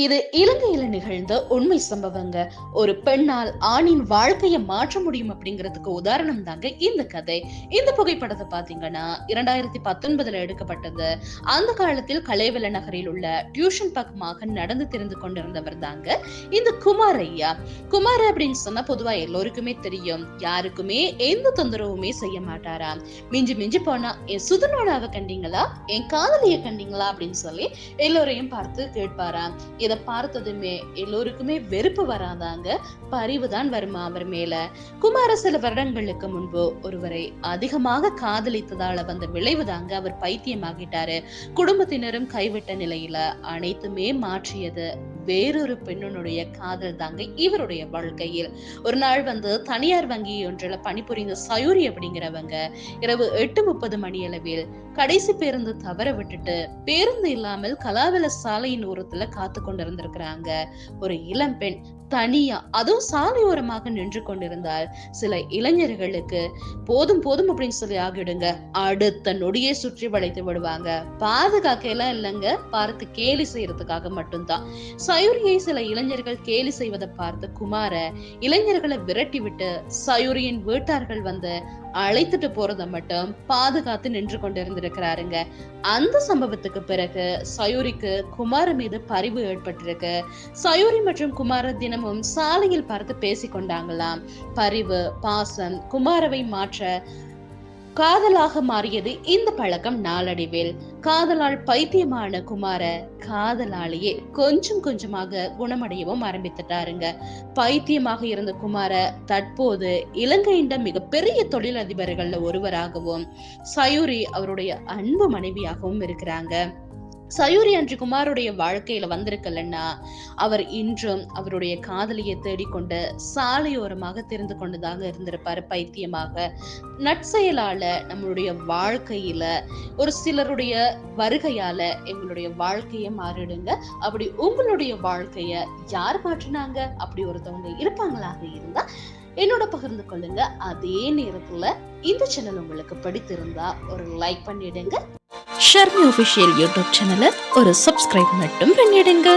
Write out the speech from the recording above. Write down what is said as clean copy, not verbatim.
இது இலங்கையில நிகழ்ந்த உண்மை சம்பவங்க. ஒரு பெண்ணால் ஆணின் வாழ்க்கையை மாற்ற முடியும் அப்படிங்கிறதுக்கு உதாரணம் தாங்க இந்த கதை. இந்த புகைப்படத்தை பாத்தீங்கன்னா 2019 எடுக்கப்பட்டது. அந்த காலத்தில் கலேவல நகரில் உள்ள டியூஷன் பக்கமாக நடந்து திரிந்து கொண்டிருந்தவர் தாங்க இந்த குமார் ஐயா. குமார் அப்படின்னு சொன்னா பொதுவா எல்லோருக்குமே தெரியும், யாருக்குமே எந்த தொந்தரவுமே செய்ய மாட்டாராம். மிஞ்சி மிஞ்சி போனா என் சுதனோடாவை கண்டீங்களா, என் காதலிய கண்டீங்களா அப்படின்னு சொல்லி எல்லோரையும் பார்த்து கேட்பாராம். இதை பார்த்ததுமே எல்லோருக்குமே வெறுப்பு வராதாங்க, பரிவுதான் வருமா அவர் மேல. குமார சில வருடங்களுக்கு முன்பு ஒருவரை அதிகமாக காதலித்ததால வந்த விளைவுதாங்க அவர் பைத்தியமாகிட்டாரு. குடும்பத்தினரும் கைவிட்ட நிலையில அனைத்துமே மாற்றியது வேறொரு பெண்ணுடைய காதல் தாங்க இவருடைய வாழ்க்கையில். ஒரு நாள் தனியார் வங்கி ஒன்றில் பணிபுரிந்த சயூரி அப்படிங்கிறவங்க இரவு 8:30 மணி அளவில் கடைசி பேருந்து தவற விட்டுட்டு பேருந்து இல்லாமல் கலாவல சாலையின் ஓரத்துல காத்து கொண்டிருந்திருக்கிறாங்க. ஒரு இளம் பெண் தனியா அதுவும் சாலையோரமாக நின்று கொண்டிருந்தால் சில இளைஞர்களுக்கு போதும் போதும் அப்படின்னு சொல்லி ஆகிடுங்க, அடுத்த நொடியே சுற்றி வளைத்து விடுவாங்க. பாதுகாக்க எல்லாம் இல்லைங்க, பார்த்து கேலி செய்யறதுக்காக மட்டும்தான். சயூரியை சில இளைஞர்கள் கேலி செய்வதை பார்த்து குமார இளைஞர்களை விரட்டி விட்டு சயூரியின் வீட்டார்கள் அழைத்துட்டு போறத மட்டும் பாதுகாத்து நின்று கொண்டிருந்திருக்கிறாருங்க. அந்த சம்பவத்துக்கு பிறகு சயூரிக்கு குமார மீது பரிவு ஏற்பட்டிருக்கு. சயூரி மற்றும் குமார தினமும் சாலையில் பார்த்து பேசிக்கொண்டாங்களாம். பரிவு பாசம் குமாரவை மாற்ற காதலாக மாறியது இந்த பழக்கம். நாளடைவில் காதலால் பைத்தியமான குமார காதலாலேயே கொஞ்சம் கொஞ்சமாக குணமடையவும் ஆரம்பித்துட்டாருங்க. பைத்தியமாக இருந்த குமார தற்போது இலங்கையின் மிகப்பெரிய தொழிலதிபர்கள்ல ஒருவராகவும் சயூரி அவருடைய அன்பு மனைவியாகவும் இருக்கிறாங்க. சயூரி அன்று குமாருடைய வாழ்க்கையில வந்திருக்கலன்னா அவர் இன்றும் அவருடைய காதலியை தேடிக்கொண்டு சாலையோரமாக திரிந்து கொண்டுதாக இருந்திருப்பாரு பைத்தியமாக. நற்செயலால நம்மளுடைய வாழ்க்கையில ஒரு சிலருடைய வருகையால எங்களுடைய வாழ்க்கைய மாறிடுங்க. அப்படி உங்களுடைய வாழ்க்கைய யார் மாற்றினாங்க, அப்படி ஒருத்தவங்க இருப்பாங்களாக இருந்தா என்னோட பகிர்ந்து கொள்ளுங்க. அதே நேரத்துல இந்த சேனல் உங்களுக்கு பிடித்திருந்தா ஒரு லைக் பண்ணிடுங்க. ஷர்மி ஆஃபிஷியல் யூடியூப் சேனலை ஒரு சப்ஸ்கிரைப் மட்டும் பண்ணிடுங்க.